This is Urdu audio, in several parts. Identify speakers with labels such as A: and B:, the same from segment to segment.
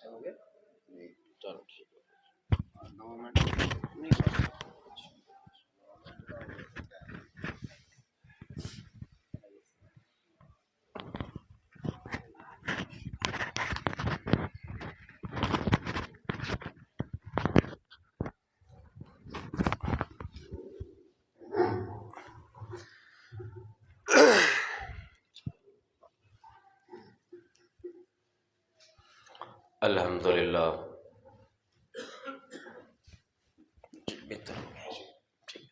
A: ہو گیا؟ چلو ٹھیک ہے۔ الحمدللہ بہتر ہو گیا جی، ٹھیک ہے،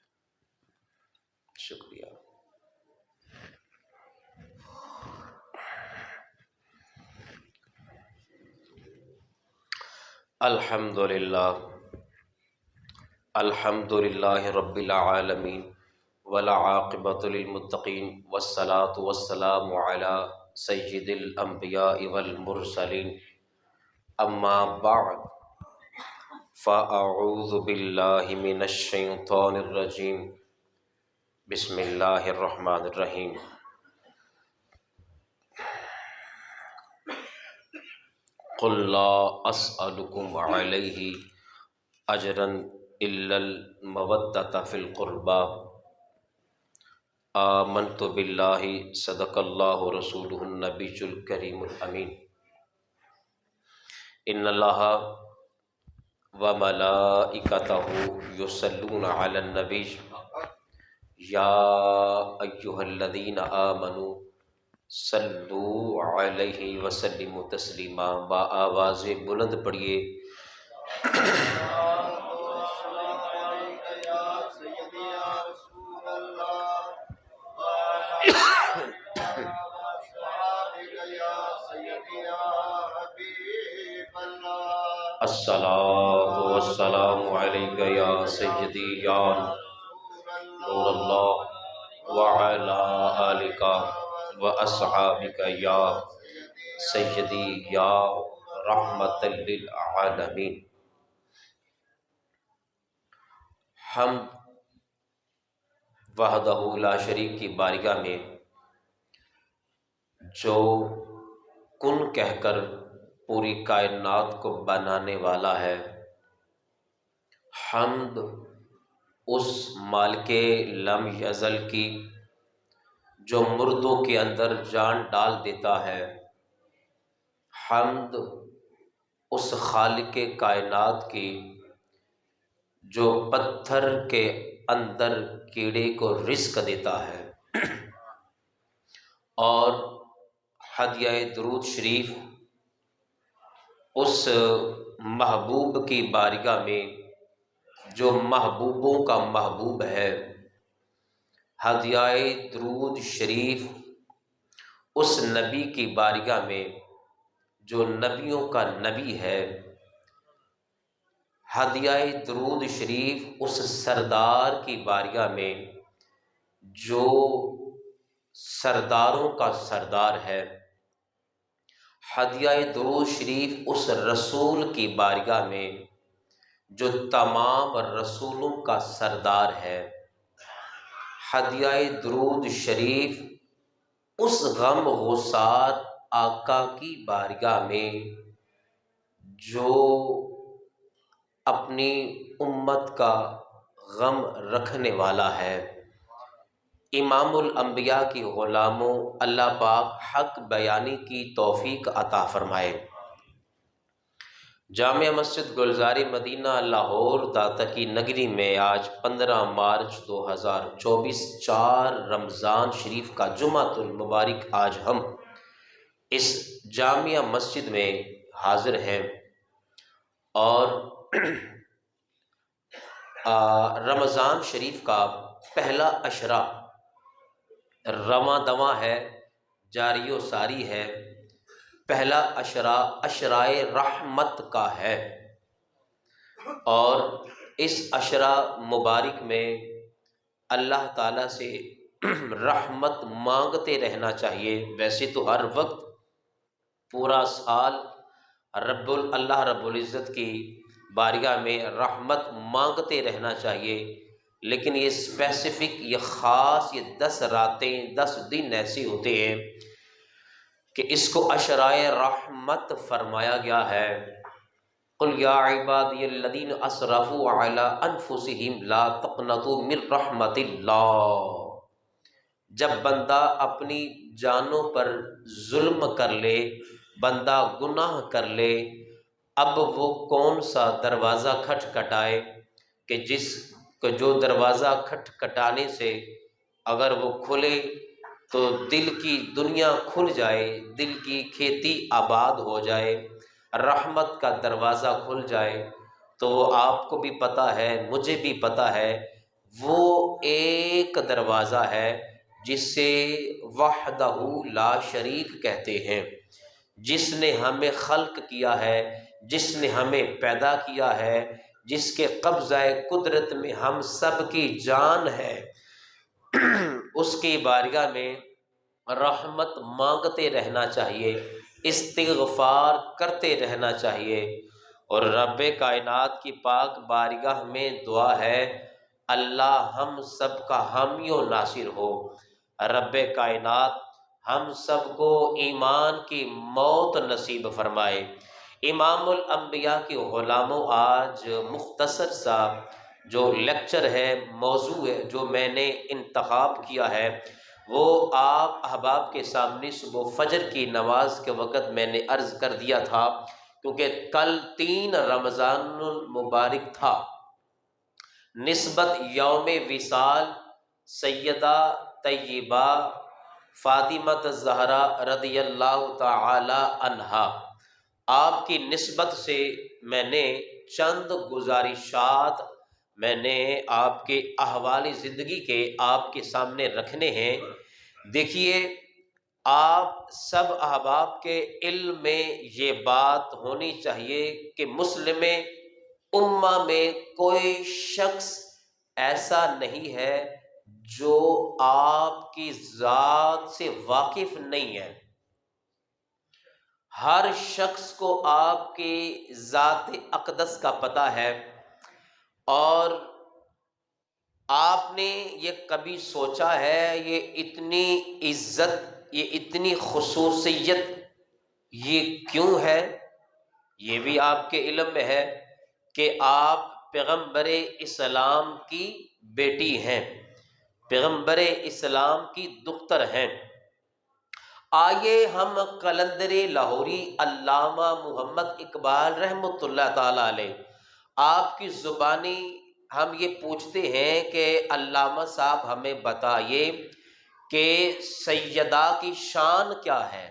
A: شکریہ۔ الحمدللہ الحمدللہ رب العالمین والعاقبۃ للمتقین والصلاة والسلام علی سید الانبیاء والمرسلین، اما بعد فاعوذ باللہ من الشیطان الرجیم، بسم اللہ الرحمن الرحیم۔ قل لا اسألکم علیہ اجرا الا المودۃ فی القربى، آمنت باللہ صدق اللہ رسولہ النبی الکریم الامین۔ ان اللہ وملائکتہ یصلون علی النبی یا ایہا الذین آمنوا صلوا علیہ وسلموا تسلیما۔ با آواز بلند پڑھیے، الصلاۃ والسلام علیک یا سیدی یا نور اللہ وعلی آلک واصحابک یا سیدی یا رحمت للعالمین۔ حمد وحدہ لا شریک کی بارگاہ میں جو کن کہہ کر پوری کائنات کو بنانے والا ہے، حمد اس مالک لم یزل کی جو مردوں کے اندر جان ڈال دیتا ہے، حمد اس خالق کائنات کی جو پتھر کے اندر کیڑے کو رزق دیتا ہے، اور ہدیہ درود شریف اس محبوب کی بارگاہ میں جو محبوبوں کا محبوب ہے، ہدیہ درود شریف اس نبی کی بارگاہ میں جو نبیوں کا نبی ہے، ہدیہ درود شریف اس سردار کی بارگاہ میں جو سرداروں کا سردار ہے، ہدیہ درود شریف اس رسول کی بارگاہ میں جو تمام رسولوں کا سردار ہے، ہدیہ درود شریف اس غم گسار آقا کی بارگاہ میں جو اپنی امت کا غم رکھنے والا ہے۔ امام الانبیاء کی غلاموں، اللہ پاک حق بیانی کی توفیق عطا فرمائے۔ جامع مسجد گلزار مدینہ لاہور داتا کی نگری میں آج 15 مارچ 2024 4 رمضان شریف کا جمعۃ المبارک آج ہم اس جامع مسجد میں حاضر ہیں، اور رمضان شریف کا پہلا عشرہ رواں دواں ہے، جاری و ساری ہے۔ پہلا عشرہ عشرۂ رحمت کا ہے، اور اس عشرہ مبارک میں اللہ تعالیٰ سے رحمت مانگتے رہنا چاہیے۔ ویسے تو ہر وقت پورا سال اللہ رب العزت کی بارگاہ میں رحمت مانگتے رہنا چاہیے، لیکن یہ اسپیسیفک، یہ خاص، یہ 10 راتیں 10 دن ایسے ہوتے ہیں کہ اس کو عشرۂ رحمت فرمایا گیا ہے، قل یا عبادی الذین اسرفوا علی انفسہم لا تقنطوا من رحمت اللہ۔ جب بندہ اپنی جانوں پر ظلم کر لے، بندہ گناہ کر لے، اب وہ کون سا دروازہ کھٹکھٹائے کہ جو دروازہ کھٹکھٹانے سے اگر وہ کھلے تو دل کی دنیا کھل جائے، دل کی کھیتی آباد ہو جائے، رحمت کا دروازہ کھل جائے، تو وہ آپ کو بھی پتہ ہے، مجھے بھی پتہ ہے، وہ ایک دروازہ ہے جس سے وحدہ لا شریک کہتے ہیں، جس نے ہمیں خلق کیا ہے، جس نے ہمیں پیدا کیا ہے، جس کے قبضہ قدرت میں ہم سب کی جان ہے، اس کی بارگاہ میں رحمت مانگتے رہنا چاہیے، استغفار کرتے رہنا چاہیے۔ اور رب کائنات کی پاک بارگاہ میں دعا ہے، اللہ ہم سب کا حامی و ناصر ہو۔ رب کائنات ہم سب کو ایمان کی موت نصیب فرمائے۔ امام الانبیاء کے غلاموں، آج مختصر سا جو لیکچر ہے، موضوع ہے جو میں نے انتخاب کیا ہے، وہ آپ احباب کے سامنے صبح فجر کی نماز کے وقت میں نے عرض کر دیا تھا، کیونکہ کل 3 رمضان المبارک تھا، نسبت یوم وصال سیدہ طیبہ فاطمہ الزہرا رضی اللہ تعالی عنہا، آپ کی نسبت سے میں نے چند گزارشات میں نے آپ کے احوال زندگی کے آپ کے سامنے رکھنے ہیں۔ دیکھیے، آپ سب احباب کے علم میں یہ بات ہونی چاہیے کہ مسلم امہ میں کوئی شخص ایسا نہیں ہے جو آپ کی ذات سے واقف نہیں ہے۔ ہر شخص کو آپ کی ذات اقدس کا پتہ ہے، اور آپ نے یہ کبھی سوچا ہے یہ اتنی عزت، یہ اتنی خصوصیت یہ کیوں ہے؟ یہ بھی آپ کے علم میں ہے کہ آپ پیغمبر اسلام کی بیٹی ہیں، پیغمبر اسلام کی دختر ہیں۔ آئیے ہم قلندر لاہوری علامہ محمد اقبال رحمۃ اللہ تعالی علیہ، آپ کی زبانی ہم یہ پوچھتے ہیں کہ علامہ صاحب ہمیں بتائیے کہ سیدہ کی شان کیا ہے،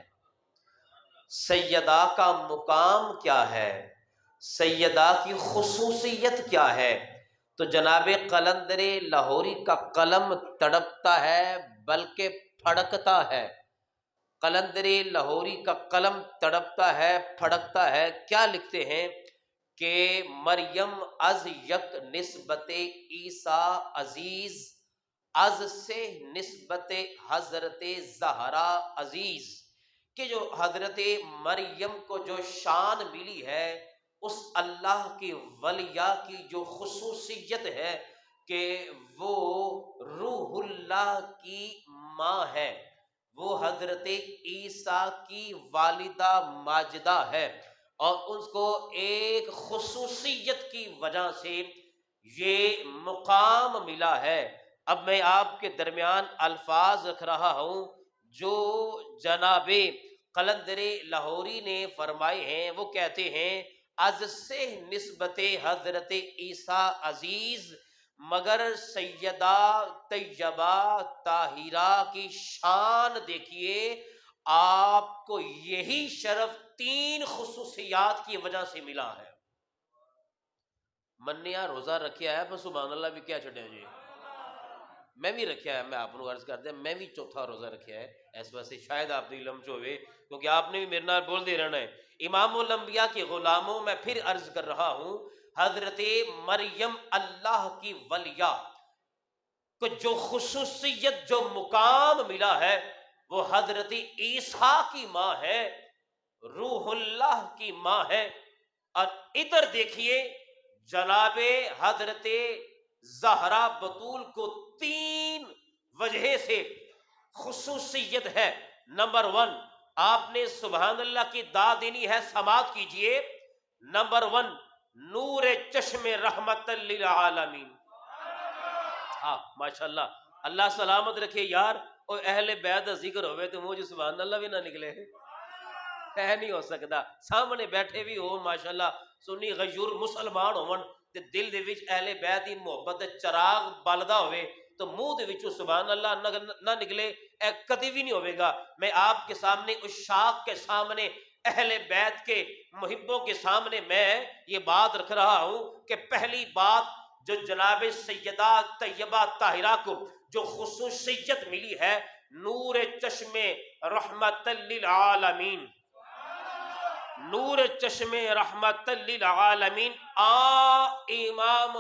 A: سیدہ کا مقام کیا ہے، سیدہ کی خصوصیت کیا ہے؟ تو جناب قلندر لاہوری کا قلم تڑپتا ہے بلکہ پھڑکتا ہے، قلندر لاہوری کا قلم تڑپتا ہے پھڑکتا ہے۔ کیا لکھتے ہیں کہ مریم از یک نسبت عیسیٰ عزیز، از سے نسبت حضرت زہرا عزیز، کہ جو حضرت مریم کو جو شان ملی ہے، اس اللہ کی ولیہ کی جو خصوصیت ہے کہ وہ روح اللہ کی ماں ہے، وہ حضرت عیسیٰ کی والدہ ماجدہ ہے، اور اس کو ایک خصوصیت کی وجہ سے یہ مقام ملا ہے۔ اب میں آپ کے درمیان الفاظ رکھ رہا ہوں جو جناب قلندر لاہوری نے فرمائے ہیں۔ وہ کہتے ہیں، از سے نسبت حضرت عیسیٰ عزیز، مگر سیدہ طیبہ طاہرہ کی شان دیکھیے، آپ کو یہی شرف 3 خصوصیات کی وجہ سے ملا ہے۔ منیا روزہ رکھیا ہے، بس سبحان اللہ بھی کیا چھٹے جی، میں بھی رکھیا ہے، میں آپ کو عرض کر دیا میں بھی چوتھا روزہ رکھیا ہے، اس واسطے شاید آپ دی علم چوے، کیونکہ آپ نے بھی میرے نال بول دے رہنا ہے۔ امام الانبیاء کے غلاموں، میں پھر عرض کر رہا ہوں، حضرت مریم اللہ کی ولیہ کو جو خصوصیت، جو مقام ملا ہے، وہ حضرت عیسیٰ کی ماں ہے، روح اللہ کی ماں ہے۔ اور ادھر دیکھیے، جناب حضرت زہرا بطول کو 3 وجہ سے خصوصیت ہے۔ نمبر 1، آپ نے سبحان اللہ کی داد دینی ہے، سماعت کیجئے۔ نمبر 1 نور چشم رحمت للعالمین. ہاں ماشاءاللہ، اللہ سلامت رکھے یار. اور اہل بیت دا ذکر ہوئے تو مجھے سبحان اللہ بھی نہ نکلے، ہے نہیں ہو سکتا. سامنے بیٹھے بھی ہو ماشاءاللہ سنی غیور مسلمان ہون تے دل دے وچ اہل بیت دی محبت دا چراغ بلدا ہوئے تو منہ دے وچوں سبحان اللہ نہ نکلے، اے کدی بھی نہیں ہوئے گا. میں آپ کے سامنے عشاق کے سامنے اہل بیت کے محبوں کے سامنے میں یہ بات رکھ رہا ہوں کہ پہلی بات جو جناب سیدہ طیبہ طاہرہ کو جو خصوصیت ملی ہے نور چشم رحمت للعالمین، نور چشم رحمت للعالمین، امام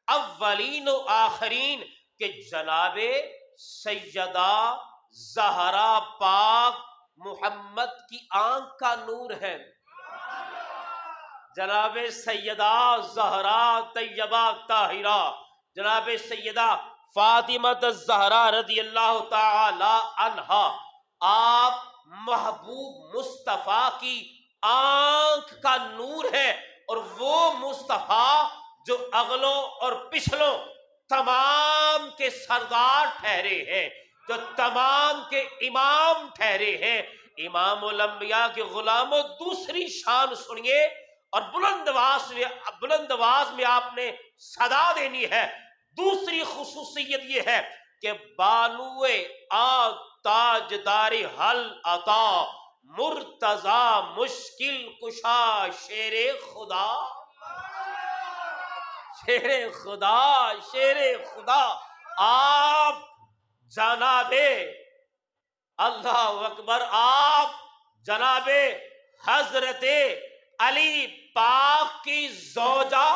A: اولین و آخرین کہ جناب سیدہ زہرا پاک محمد کی آنکھ کا نور ہے. جناب سیدہ زہرا طیبہ طاہرہ، جناب سیدہ فاطمہ الزہرا رضی اللہ تعالی عنہا، آپ محبوب مصطفیٰ کی آنکھ کا نور ہے. اور وہ مصطفیٰ جو اغلوں اور پچھلوں تمام کے سردار ٹھہرے ہیں، جو تمام کے امام ٹھہرے ہیں. امام الانبیاء کے غلاموں دوسری شان سنیے اور بلند آواز میں آپ نے صدا دینی ہے. دوسری خصوصیت یہ ہے کہ بانوے تاجدار حل عطا مرتضی مشکل کشا شیر خدا، شیر خدا، شیر خدا. آپ جناب اللہ اکبر، آپ جناب حضرت علی پاک کی زوجہ،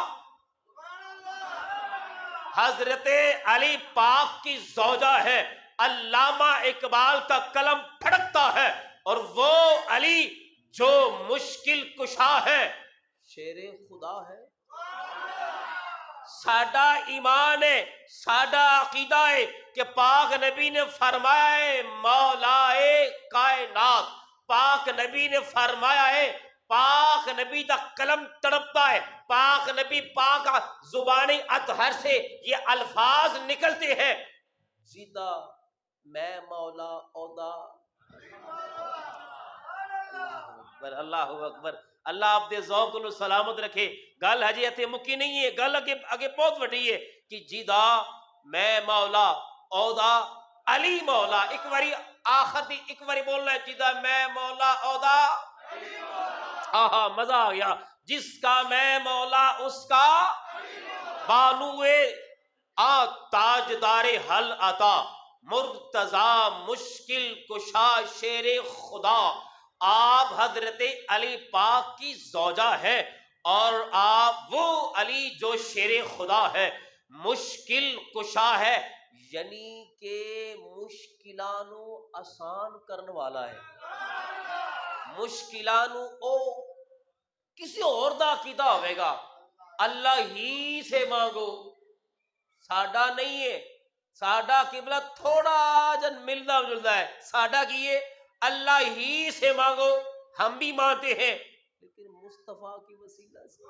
A: حضرت علی پاک کی زوجہ ہے. علامہ اقبال کا قلم پھڑکتا ہے اور وہ علی جو مشکل کشا ہے شیر خدا ہے. ساڈا ایمان ہے، ساڈا عقیدہ ہے کہ پاک نبی نے فرمایا ہے مولائے کائنات، پاک نبی نے فرمایا ہے، پاک نبی دا قلم تڑپتا ہے، پاک نبی پاک زبانی اطہر سے یہ الفاظ نکلتے ہیں جیدہ میں مولا اودا. اللہ اکبر. اللہ آپ دے ذوق نو سلامت رکھے. گل ہجے اتنے مکی نہیں ہے، گل اگے بہت وڈی ہے کہ جیدہ میں مولا اودا علی مولا. ایک باری آخر دی ایک باری بولنا ہے جیدہ میں مولا اودا. ہاں مزہ آ گیا. جس کا میں مولا اس کا بانوے تاجدار حل عطا مرتضی مشکل کشا شیر خدا. آپ حضرت علی پاک کی زوجہ ہے اور آپ وہ علی جو شیر خدا ہے، مشکل کشا ہے یعنی کہ مشکلانو آسان کرنے والا ہے. مشکلانو او کسی اور دا عقیدہ ہوئے گا اللہ ہی سے مانگو، ساڈا نہیں ہے. ساڈا قبلہ تھوڑا جن ملتا جلتا ہے. ساڈا کی ہے اللہ ہی سے مانگو. ہم بھی مانتے ہیں لیکن مصطفیٰ کی وسیلہ سے.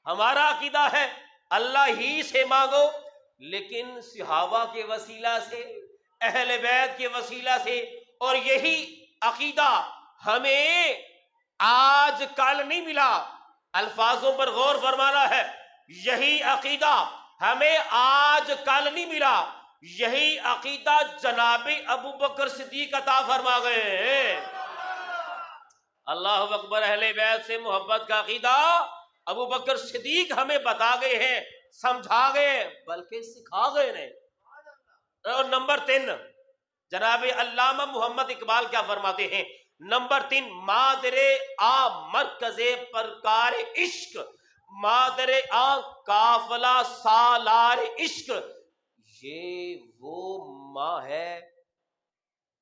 A: ہمارا عقیدہ ہے اللہ ہی سے مانگو لیکن صحابہ کے وسیلہ سے، اہل بیت کے وسیلہ سے. اور یہی عقیدہ ہمیں آج کل نہیں ملا. الفاظوں پر غور فرمانا ہے. یہی عقیدہ ہمیں آج کل نہیں ملا. یہی عقیدہ جناب ابو بکر صدیق عطا فرما گئے ہیں. اللہ اکبر. اہل بیت سے محبت کا عقیدہ ابو بکر صدیق ہمیں بتا گئے ہیں، سمجھا گئے بلکہ سکھا گئے ہیں. اور نمبر 3 جناب علامہ محمد اقبال کیا فرماتے ہیں؟ نمبر 3 مادر مرکز پرکار عشق، مادر قافلہ سالار عشق. یہ وہ ماں ہے،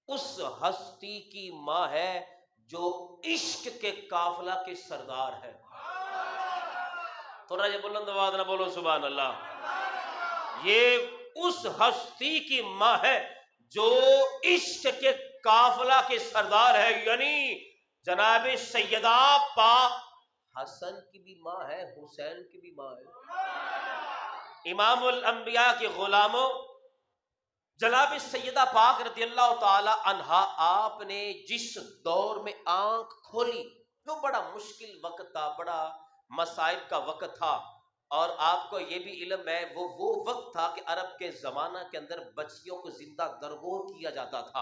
A: اس ہستی کی ماں ہے جو عشق کے قافلہ کے سردار ہے. تھوڑا یہ بلند آواز نہ بولو سبحان اللہ. یہ اس ہستی کی ماں ہے جو عشق کے قافلہ کے سردار ہے. یعنی جناب سیدہ پاک حسن کی بھی ماں ہے، حسین کی بھی ماں ہے، امام الانبیاء کے غلاموں جناب سیدہ پاک رضی اللہ تعالی عنہا، آپ نے جس دور میں آنکھ کھولی وہ بڑا مشکل وقت تھا، بڑا مصائب کا وقت تھا، اور آپ کو یہ بھی علم ہے وہ وقت تھا کہ عرب کے زمانہ کے اندر بچیوں کو زندہ درگور کیا جاتا تھا،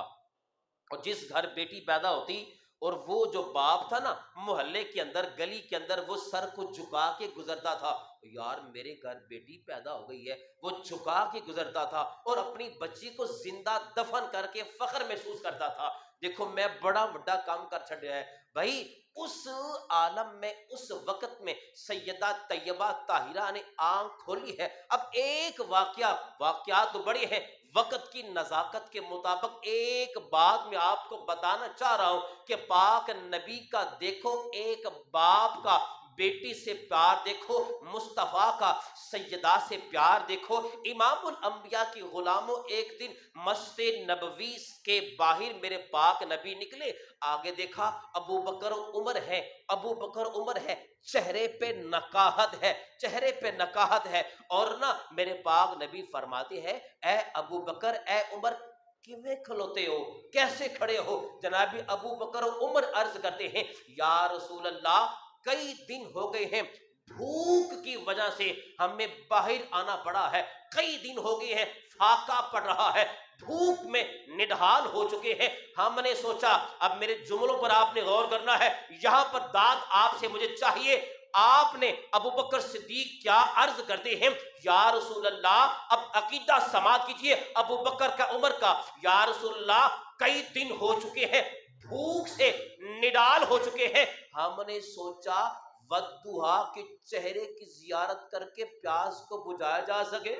A: اور جس گھر بیٹی پیدا ہوتی اور وہ جو باپ تھا نا محلے کے اندر گلی کے اندر وہ سر کو جھکا کے گزرتا تھا، یار میرے گھر بیٹی پیدا ہو گئی ہے، وہ جھکا کے گزرتا تھا اور اپنی بچی کو زندہ دفن کر کے فخر محسوس کرتا تھا، دیکھو میں بڑا بڑا کام کر چھڑیا ہے بھائی۔ اس عالم میں اس وقت میں سیدہ طیبہ طاہرہ نے آنکھ کھولی ہے۔ اب ایک واقعات تو بڑے ہیں، وقت کی نزاکت کے مطابق ایک بات میں آپ کو بتانا چاہ رہا ہوں کہ پاک نبی کا دیکھو ایک باپ کا بیٹی سے پیار دیکھو، مصطفیٰ کا سیدہ سے پیار دیکھو۔ امام الانبیاء کی غلاموں ایک دن مسجد نبوی کے باہر میرے پاک نبی نکلے، آگے دیکھا ابو بکر عمر ہے، ابو بکر عمر ہے، چہرے پہ نقاہت ہے، چہرے پہ نقاہت ہے، اور نہ میرے پاک نبی فرماتے ہیں اے ابو بکر اے عمر کیویں کھلوتے ہو، کیسے کھڑے ہو؟ جناب ابو بکر عمر عرض کرتے ہیں یا رسول اللہ کئی دن ہو گئے ہیں، بھوک کی وجہ سے ہمیں باہر آنا پڑا ہے، کئی دن ہو گئے ہیں، فاقہ پڑ رہا ہے، بھوک میں نڈھال ہو چکے ہیں، ہم نے سوچا اب میرے جملوں پر آپ نے غور کرنا ہے، یہاں پر داد آپ سے مجھے چاہیے۔ آپ نے ابو بکر صدیق کیا عرض کرتے ہیں یا رسول اللہ اب عقیدہ سماعت کیجئے ابو بکر کا عمر کا، یا رسول اللہ کئی دن ہو چکے ہیں، بھوک سے نڈال ہو چکے ہیں، ہم نے سوچا ودھا کے چہرے کی زیارت کر کے پیاس کو بجھایا جا سکے۔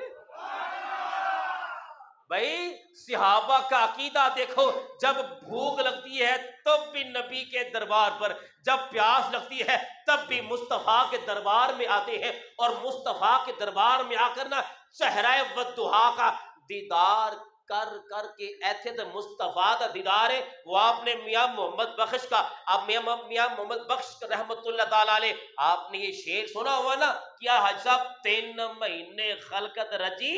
A: بھائی صحابہ کا عقیدہ دیکھو، جب بھوک لگتی ہے تب بھی نبی کے دربار پر، جب پیاس لگتی ہے تب بھی مصطفیٰ کے دربار میں آتے ہیں، اور مصطفیٰ کے دربار میں آ کر نا چہرہ ودھا کا دیدار کر کر کے ایتھے تو مصطفیٰ کا دیدار ہے، وہ آپ نے میاں محمد بخش کا، اب میاں محمد بخش رحمت اللہ تعالیٰ علیہ آپ نے یہ شعر سنا ہوا نا، کیا حج صاحب 3 مہینے خلقت رجی،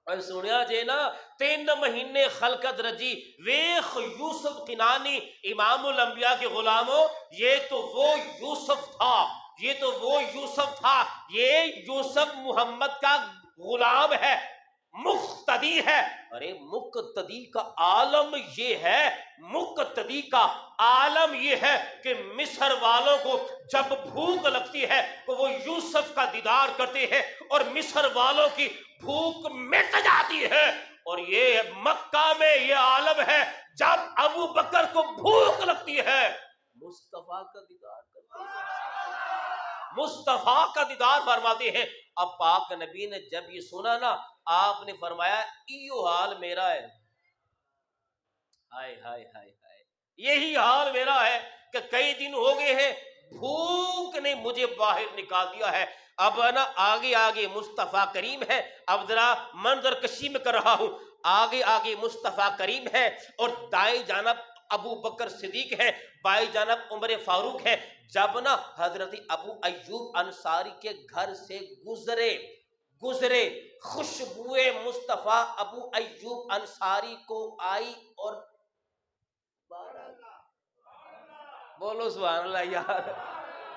A: اور سنیا جے نا 3 مہینے خلقت رجی، ویخ یوسف کنانی امام الانبیاء کے غلاموں، یہ تو وہ یوسف تھا، یہ تو وہ یوسف تھا، یہ یوسف محمد کا غلام ہے، مقتدی ہے۔ ارے مقتدی کا عالم یہ ہے، مقتدی کا عالم یہ ہے کہ مصر والوں کو جب بھوک لگتی ہے تو وہ یوسف کا دیدار کرتے ہیں اور مصر والوں کی بھوک مٹ جاتی ہے، اور یہ مکہ میں یہ عالم ہے جب ابو بکر کو بھوک لگتی ہے مصطفیٰ کا دیدار کرتے ہیں، مصطفیٰ کا دیدار فرماتے ہیں۔ اب پاک نبی نے جب یہ سنا نا آپ نے فرمایا ایو حال میرا ہے، ہائے ہائے ہائے ہائے، یہی حال میرا ہے کہ کئی دن ہو گئے ہیں، بھوک نے مجھے باہر نکال دیا ہے، اب نا آگے آگے مصطفیٰ کریم ہے، اب ذرا منظر کشی میں کر رہا ہوں، آگے آگے مصطفیٰ کریم ہے اور دائیں جانب ابو بکر صدیق ہے، بائیں جانب عمر فاروق ہے۔ جب نا حضرت ابو ایوب انصاری کے گھر سے گزرے خوشبوئے مصطفیٰ ابو ایوب انصاری کو آئی، اور بولو سبحان اللہ یار،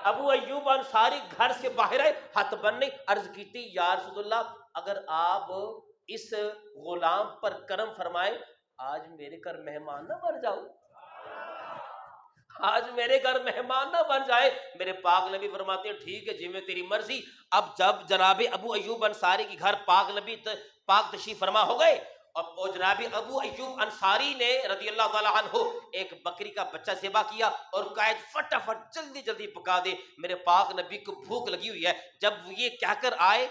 A: ابو ایوب انصاری گھر سے باہر آئے، ہاتھ بننے عرض کی تھی یا رسول اللہ اگر آپ اس غلام پر کرم فرمائے آج میرے گھر مہمان نہ بن جاؤ، آج میرے گھر مہمان نہ بن جائے۔ میرے پاک نبی فرماتے ہیں ٹھیک ہے جی میں تیری مرضی۔ اب جب جناب ابو ایوب انصاری کی گھر پاک نبی پاک تشریف فرما ہو گئے، اور جناب ابو ایوب انصاری نے رضی اللہ تعالیٰ عنہ ایک بکری کا بچہ ذبح کیا اور قائد فٹافٹ جلدی جلدی پکا دے، میرے پاک نبی کو بھوک لگی ہوئی ہے، جب یہ کہہ کر آئے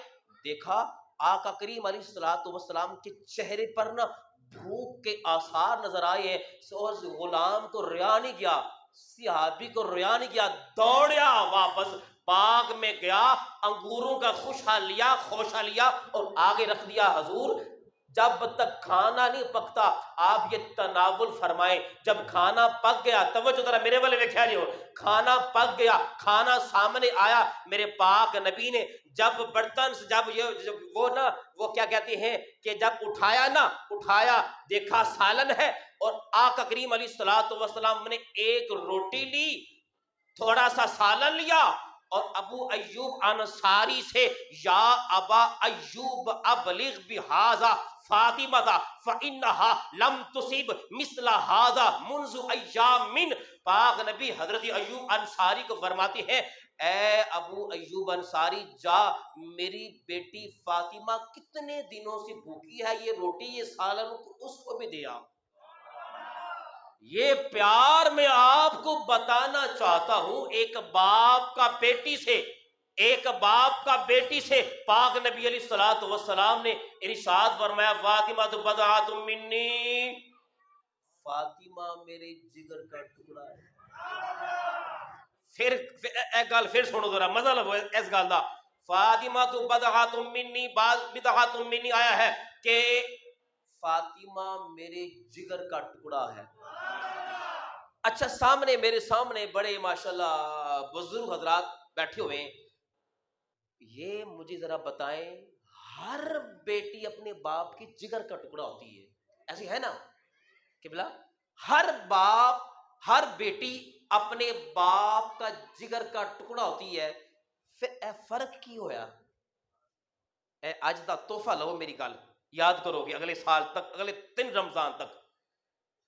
A: دیکھا آقا کریم علیہ الصلوۃ والسلام کے چہرے پر نا بھوک کے آثار نظر آئے ہیں، اور غلام کو ریا نہیں گیا، صحابی کو ریا نہیں گیا، دوڑیا واپس باغ میں گیا، انگوروں کا خوشہ لیا اور آگے رکھ دیا، حضور جب تک کھانا نہیں پکتا آپ یہ تناول فرمائیں. جب کھانا پک گیا، توجہ ذرا میرے والے میں خیال ہو، کھانا پک گیا، کھانا سامنے آیا، میرے پاک نبی نے جب برتن سے وہ کیا کہتے ہیں کہ جب اٹھایا دیکھا سالن ہے، اور آقا کریم علیہ الصلوۃ والسلام نے ایک روٹی لی، تھوڑا سا سالن لیا، اور ابو ایوب انصاری سے یا ابا ایوب ابلغ بہذا فاطمہ فإنها لم تصب مثل هذا منذ ایام. پاک نبی حضرت ایوب انصاری کو فرماتے ہیں اے ابو ایوب انصاری جا، میری بیٹی فاطمہ کتنے دنوں سے بھوکی ہے، یہ روٹی یہ سالن اس کو بھی دیا. یہ پیار میں آپ کو بتانا چاہتا ہوں، ایک باپ کا بیٹی سے پاک نبی علیہ الصلوۃ والسلام نے ارشاد فرمایا فاطمہ تو بضعۃ منی، فاطمہ میرے جگر کا ٹکڑا ہے. پھر ایک گل پھر سنو ذرا، مزہ لگو اس گل دا. فاطمہ تو بضعۃ منی، بضعۃ منی آیا ہے کہ فاطمہ میرے جگر کا ٹکڑا ہے. اچھا میرے سامنے بڑے ماشاءاللہ بزرگ حضرات بیٹھے ہوئے ہیں، یہ مجھے ذرا بتائیں، ہر بیٹی اپنے باپ کی جگر کا ٹکڑا ہوتی ہے، ایسی ہے نا قبلہ؟ ہر باپ، ہر بیٹی اپنے باپ کا جگر کا ٹکڑا ہوتی ہے. پھر اے فرق کی ہویا؟ اے اج دا تحفہ لو، میری گل یاد کرو گے اگلے سال تک، اگلے 3 رمضان تک.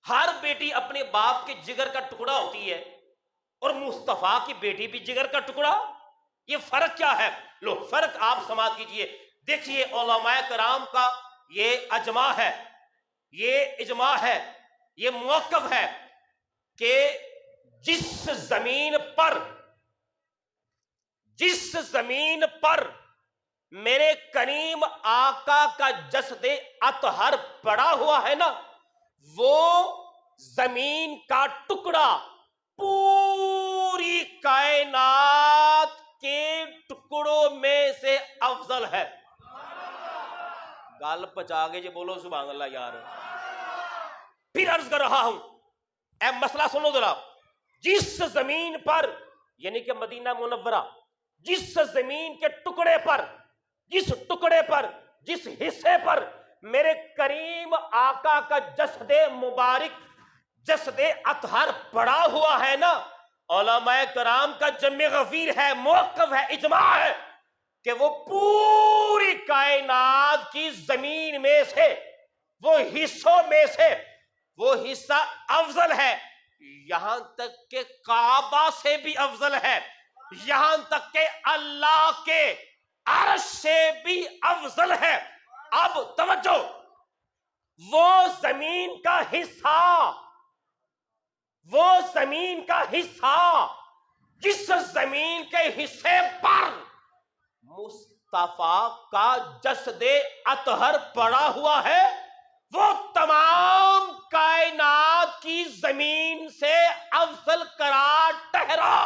A: ہر بیٹی اپنے باپ کے جگر کا ٹکڑا ہوتی ہے، اور مصطفیٰ کی بیٹی بھی جگر کا ٹکڑا. یہ فرق کیا ہے؟ لو فرق آپ سماعت کیجئے. دیکھیے علماء کرام کا یہ اجماع ہے، یہ اجماع ہے، یہ موقف ہے کہ جس زمین پر میرے کریم آقا کا جسد اطہر پڑا ہوا ہے نا، وہ زمین کا ٹکڑا پوری کائنات کے ٹکڑوں میں سے افضل ہے. گل پچا گے جو بولو سبحان اللہ یار. پھر عرض کر رہا ہوں، اے مسئلہ سنو ذرا. جس زمین پر یعنی کہ مدینہ منورہ، جس زمین کے ٹکڑے پر، جس حصے پر میرے کریم آقا کا جسد مبارک، جسد اطہر پڑا ہوا ہے نا، علماء کرام کا جمع غفیر ہے، موقف ہے، اجماع ہے کہ وہ پوری کائنات کی زمین میں سے، وہ حصوں میں سے وہ حصہ افضل ہے. یہاں تک کہ کعبہ سے بھی افضل ہے، یہاں تک کہ اللہ کے عرش سے بھی افضل ہے. اب توجہ، وہ زمین کا حصہ جس زمین کے حصے پر مصطفیٰ کا جسد اطہر پڑا ہوا ہے، وہ تمام کائنات کی زمین سے افضل قرار ٹھہرا.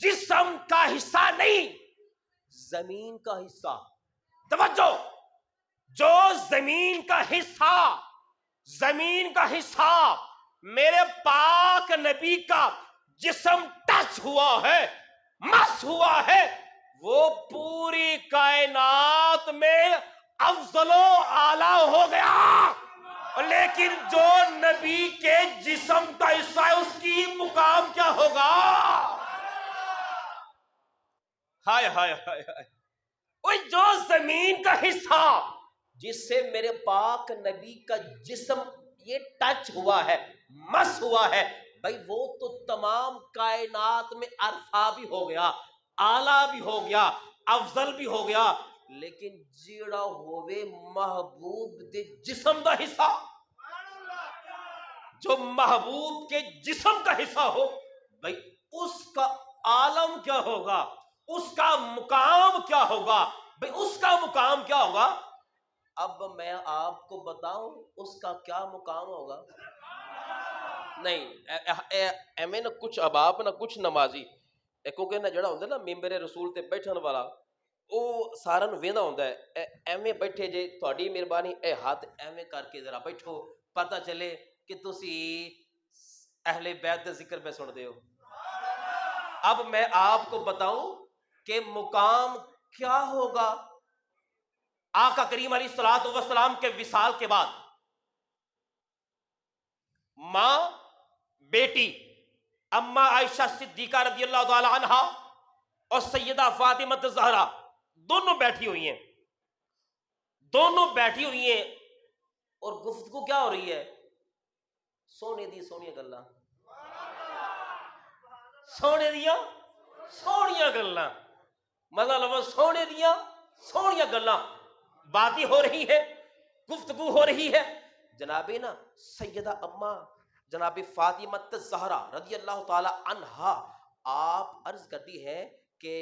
A: جسم کا حصہ نہیں، زمین کا حصہ. توجہ، جو زمین کا حصہ میرے پاک نبی کا جسم ٹچ ہوا ہے، مس ہوا ہے، وہ پوری کائنات میں افضل و اعلیٰ ہو گیا. لیکن جو نبی کے جسم کا حصہ ہے اس کی مقام کیا ہوگا؟ ہائے ہائے ہائے ہائے. جو زمین کا حصہ جس سے میرے پاک نبی کا جسم یہ ٹچ ہوا ہے، مس ہوا ہے، بھائی وہ تو تمام کائنات میں عرفہ بھی ہو گیا، اعلیٰ بھی ہو گیا، افضل بھی ہو گیا. لیکن جیڑا ہووے محبوب دے جسم دا حصہ، جو محبوب کے جسم کا حصہ ہو، بھائی اس کا عالم کیا ہوگا، اس کا مقام کیا ہوگا؟ بھائی اس کا مقام کیا ہوگا؟ اب میں آپ کو بتاؤں اس کا کیا مقام ہوگا؟ نہیں ایویں نہ کچھ اباب نہ کچھ نمازی، کیونکہ نہ جڑا ہوتا نا ممبر رسول تے بیٹھن والا، وہ سارا وہدا ہوتا ہے ایویں بیٹھے جے تھوڑی مہربانی اے ہاتھ ایویں کر کے ذرا بیٹھو پتہ چلے کہ تسی اہل بیت کا ذکر پہ سن دے ہو۔ اب میں آپ کو بتاؤں کہ مقام کیا ہوگا آقا کریم علیہ الصلوۃ والسلام کے وصال کے بعد۔ ماں بیٹی اما عائشہ صدیقہ رضی اللہ تعالی عنہا اور سیدہ فاطمہ الزہرا دونوں بیٹھی ہوئی ہیں، دونوں بیٹھی ہوئی ہیں اور گفتگو کیا ہو رہی ہے؟ سونے دی سونی گلاں، سونے دیا سونیاں گلاں، مطلب سونے دیا سونیاں گلاں باتیں ہو رہی ہے، گفتگو ہو رہی ہے۔ جناب نا سیدہ اما جناب فاطمہ الزہرا رضی اللہ تعالی عنہا آپ عرض کرتی ہے کہ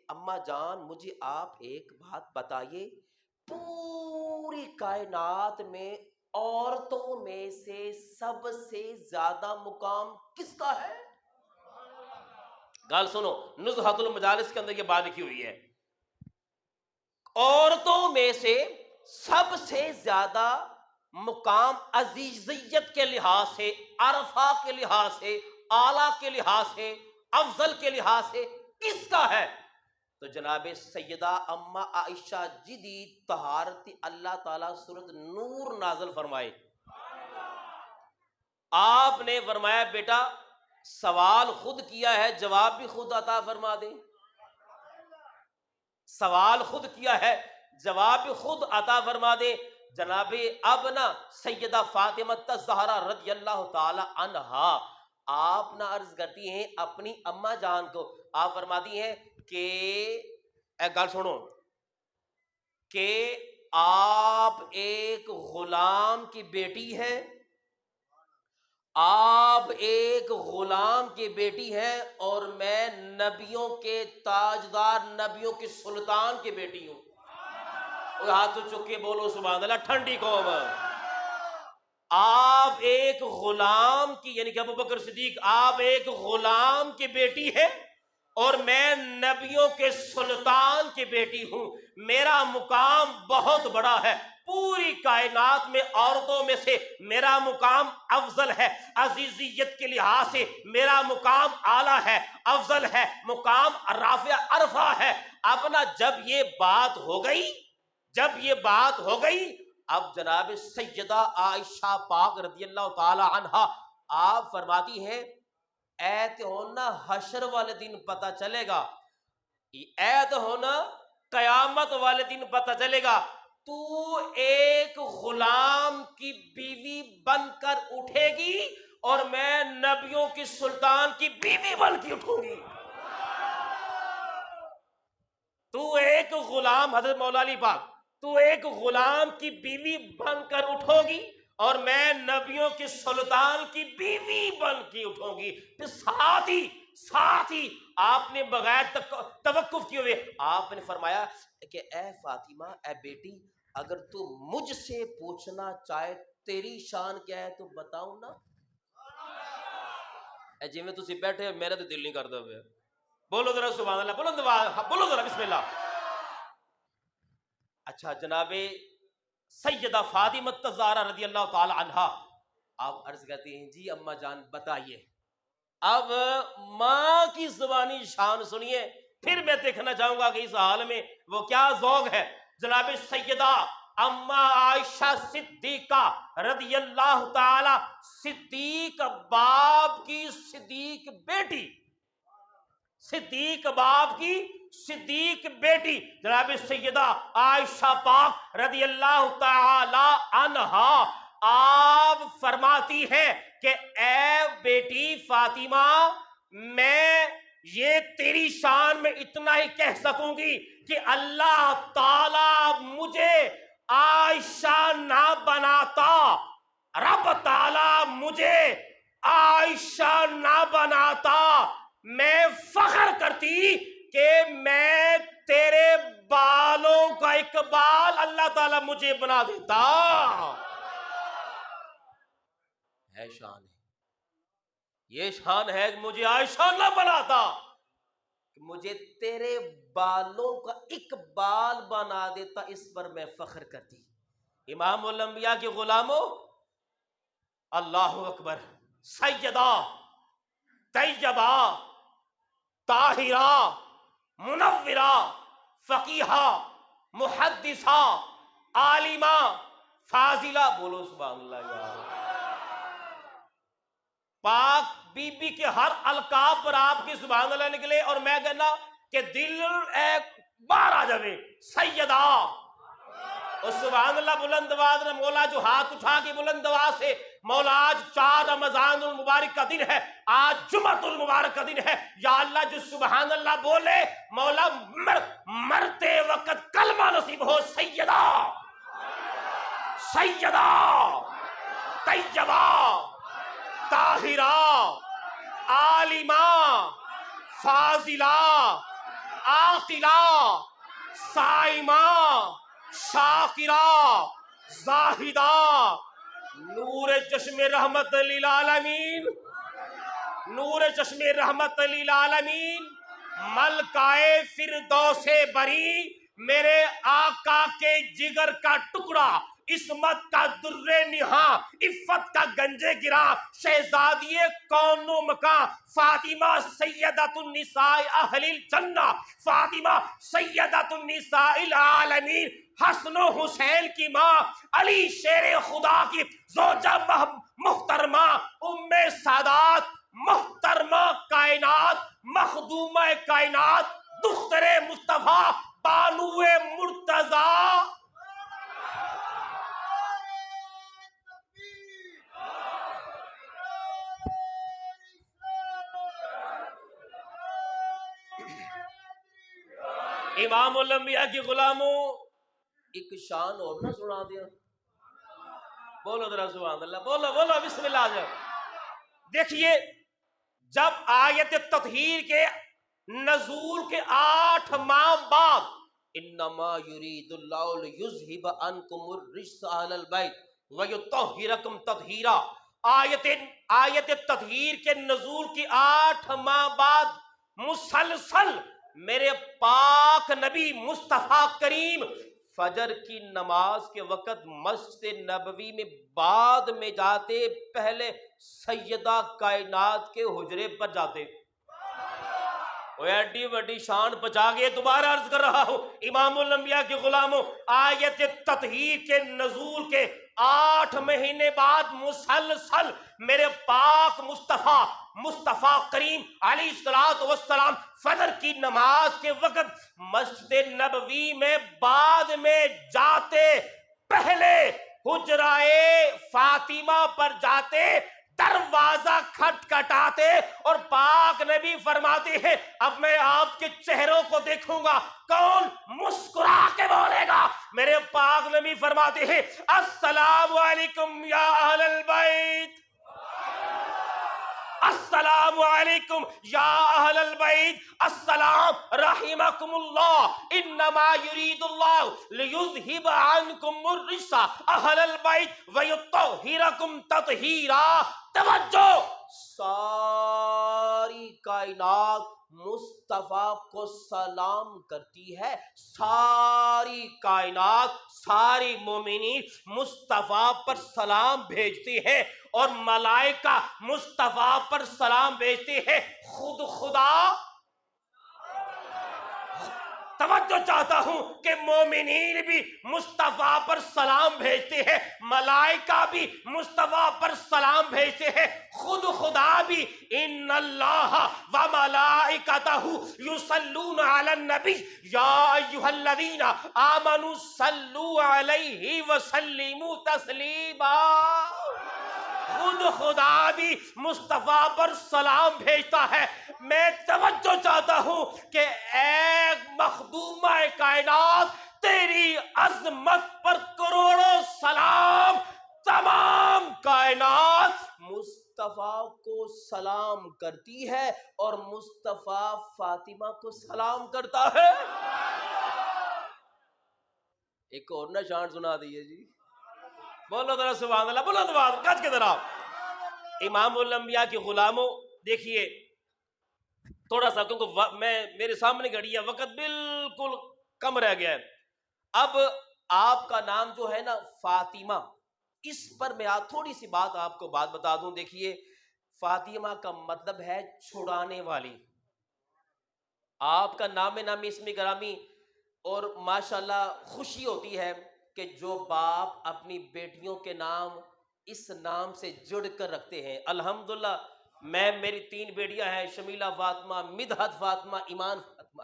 A: اما جان مجھے آپ ایک بات بتائیے، پوری کائنات میں عورتوں میں سے سب سے زیادہ مقام کس کا ہے؟ گال سنو، نزہۃ المجالس کے اندر یہ بات لکھی ہوئی ہے، عورتوں میں سے سب سے زیادہ مقام عزیزیت کے لحاظ سے، عرفہ کے لحاظ سے، اعلیٰ کے لحاظ سے، افضل کے لحاظ سے کس کا ہے؟ تو جناب سیدہ اما عائشہ جدی طہارت اللہ تعالیٰ سورۃ نور نازل فرمائے، آپ نے فرمایا بیٹا سوال خود کیا ہے جواب بھی خود عطا فرما دے، سوال خود کیا ہے جواب بھی خود عطا فرما دے۔ جناب اب نا سیدہ فاطمہ الزہرا رضی اللہ تعالی عنہا آپ نہ عرض کرتی ہیں اپنی اما جان کو، آپ فرماتی ہیں کہ ایک گل سنو کہ آپ ایک غلام کی بیٹی ہے، آپ ایک غلام کی بیٹی ہے اور میں نبیوں کے تاجدار نبیوں کے سلطان کی بیٹی ہوں۔ ہاتھ چک کے بولو سبحان اللہ، ٹھنڈی قوم۔ آپ ایک غلام کی یعنی کہ ابوبکر صدیق آپ ایک غلام کی بیٹی ہے اور میں نبیوں کے سلطان کی بیٹی ہوں، میرا مقام بہت بڑا ہے، پوری کائنات میں عورتوں میں سے میرا مقام افضل ہے، عزیزیت کے لحاظ سے میرا مقام اعلیٰ ہے، افضل ہے، مقام رافع عرفہ ہے۔ اب نا جب یہ بات ہو گئی اب جناب سیدہ عائشہ پاک رضی اللہ تعالی عنہا آپ فرماتی ہیں ایت ہونا حشر والے دن پتہ چلے گا، ایت ہونا قیامت والے دن پتہ چلے گا، تو ایک غلام کی بیوی بن کر اٹھے گی اور میں نبیوں کی سلطان کی بیوی بن کے اٹھوں گی۔ تو ایک غلام حضرت مولا علی پاک تو ایک غلام کی بیوی بن کر اٹھو گی اور میں نبیوں کے سلطان کی بیوی بن کے اٹھوں گی۔ پھر ساتھ ہی آپ نے بغیر توقف کیے ہوئے آپ نے فرمایا کہ اے فاطمہ اے بیٹی اگر تو مجھ سے پوچھنا چاہے تیری شان کیا ہے تو بتاؤں نا۔ اے جی میں تسی بیٹھے میرا تو دل نہیں کرتا ہوئے، بولو ذرا سبحان اللہ، بولو ذرا بسم اللہ۔ اچھا جناب سیدہ فاطمہ الزہرا رضی اللہ تعالی عنہا آپ عرض کرتے ہیں جی اما جان بتائیے۔ اب ماں کی زبانی شان سنیے، پھر میں دیکھنا چاہوں گا کہ اس حال میں وہ کیا ذوق ہے۔ جناب سیدہ اما عائشہ صدیقہ رضی اللہ تعالی، صدیق باپ کی صدیق بیٹی، صدیق باپ کی صدیق بیٹی جناب سیدہ عائشہ پاک رضی اللہ تعالی عنہا آپ فرماتی ہیں کہ اے بیٹی فاطمہ میں یہ تیری شان میں اتنا ہی کہہ سکوں گی کہ اللہ تعالی مجھے عائشہ نہ بناتا، رب تعالی مجھے عائشہ نہ بناتا، میں فخر کرتی کہ میں تیرے بالوں کا اقبال اللہ تعالیٰ مجھے بنا دیتا۔ ہے شان ہے، یہ شان ہے کہ مجھے عائشہ نہ بناتا، کہ مجھے تیرے بالوں کا ایک بال بنا دیتا اس پر میں فخر کرتی۔ امام الانبیاء کے غلاموں، اللہ اکبر، سیدہ، طیبہ، طاہرہ، منورہ، فقیہہ، محدثہ، عالمہ، فاضلہ، بولو سبحان اللہ یار۔ پاک بی بی کے ہر القاب پر آپ کی سبحان اللہ نکلے، اور میں کہنا کہ دل ایک بار آ جائے، سیدہ، اور سبحان اللہ بلند آواز میں مولا جو ہاتھ اٹھا کے بلند آواز سے، مولا آج 4 رمضان المبارک کا دن ہے، آج جمعۃ المبارک کا دن ہے، یا اللہ جو سبحان اللہ بولے مولا مرتے وقت کلمہ نصیب ہو، سیدہ، سیدہ، طیبہ، طاہرہ، عالمہ، فاضلہ، عاقلہ، صائمہ، شاکرہ، زاہدہ، نور چشم رحمت للعالمین، نور چشم رحمت للعالمین، ملکائے فردوس بری، میرے آقا کے جگر کا ٹکڑا، عصمت کا در نہاں، عفت کا گنجے گرا، شہزادی کون و مکان، فاطمہ سیدۃ النساء اہل الجنہ، فاطمہ سیدۃ النساء العالمین، حسن و حسین کی ماں، علی شیر خدا کی زوجہ محترمہ، ام سادات، محترمہ کائنات، مخدومہ کائنات، دختر مصطفیٰ، بانو مرتضیٰ۔ امام الانبیاء کی غلاموں، ایک شان اور نہ سنا دیا، بولو ذرا سبحان اللہ، بولو بولو بسم اللہ جب۔ دیکھیے جب آیت تطہیر کے نزول کے 8 ماہ بعد، انما یرید اللہ لیذھب عنکم الرجس اہل البیت ویطہرکم تطہیرا، آیت تطہیر کے نزول کی 8 ماہ بعد مسلسل میرے پاک نبی مصطفیٰ کریم فجر کی نماز کے وقت مسجد نبوی میں بعد میں جاتے، پہلے سیدہ کائنات کے حجرے پر جاتے۔ وہ ایڈی وڈی شان بچا گئے، دوبارہ عرض کر رہا ہوں امام الانبیاء کے غلاموں، آیت تطہیر کے نزول کے 8 مہینے بعد مسلسل میرے پاک مصطفیٰ کریم علیہ الصلوۃ والسلام فجر کی نماز کے وقت مسجد نبوی میں بعد میں جاتے، پہلے حجرائے فاطمہ پر جاتے، دروازہ کھٹکھٹاتے، اور پاک نبی فرماتے ہیں اب میں آپ کے چہروں کو دیکھوں گا، کون مسکرا کے بولے گا؟ میرے پاک نبی فرماتے ہیں السلام علیکم یا اہل البیت، السلام علیکم یا اہل البیت، السلام رحمکم اللہ، انما یرید اللہ لیذھب عنکم الرجس اہل البیت ویطہرکم تطہیرا۔ توجہ، ساری کائنات مصطفیٰ کو سلام کرتی ہے، ساری کائنات، ساری مومنین مصطفیٰ پر سلام بھیجتی ہے، اور ملائکہ مصطفیٰ پر سلام بھیجتے ہیں، خود خدا توجہ چاہتا ہوں کہ مومنین بھی مصطفیٰ پر سلام بھیجتے ہیں، ملائکہ بھی مصطفیٰ پر سلام بھیجتے ہیں، خود خدا بھی ان اللہ و ملائکتہ یصلون علی النبی یا ایھا الذین آمنوا صلوا علیہ وسلموا تسلیما۔ خود خدا بھی مصطفیٰ پر سلام بھیجتا ہے۔ میں توجہ چاہتا ہوں کہ اے مخدومہ کائنات، تیری عظمت پر کروڑوں سلام، تمام کائنات مصطفیٰ کو سلام کرتی ہے، اور مصطفیٰ فاطمہ کو سلام کرتا ہے۔ ایک اور نہ شان سنا دیئے جی، بولو ذرا سبحان اللہ، بولو سبحان اللہ، کج کے ذرا۔ امام الانبیاء کے غلاموں، دیکھیے
B: تھوڑا سا کیونکہ میرے سامنے گھڑی ہے، وقت بالکل کم رہ گیا ہے. اب آپ کا نام جو ہے نا فاطمہ، اس پر میں تھوڑی سی بات آپ کو بتا دوں. دیکھیے فاطمہ کا مطلب ہے چھڑانے والی. آپ کا نام نامی اسم گرامی، اور ماشاءاللہ خوشی ہوتی ہے کہ جو باپ اپنی بیٹیوں کے نام اس نام سے جڑ کر رکھتے ہیں. الحمدللہ میری 3 بیٹیاں ہیں، شمیلہ فاطمہ، مدحت فاطمہ، ایمان فاطمہ.